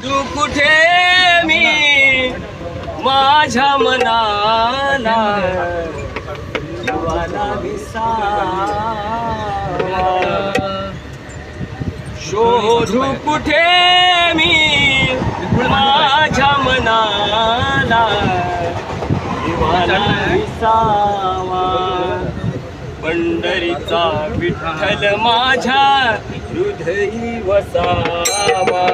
तू कुठे मी माझ्या मनाला जीवाला विसावा शोधू कुठे मी माझ्या मनाला जीवाला विसावा पंढरीचा विठ्ठल माझ्या हृदयी वसावा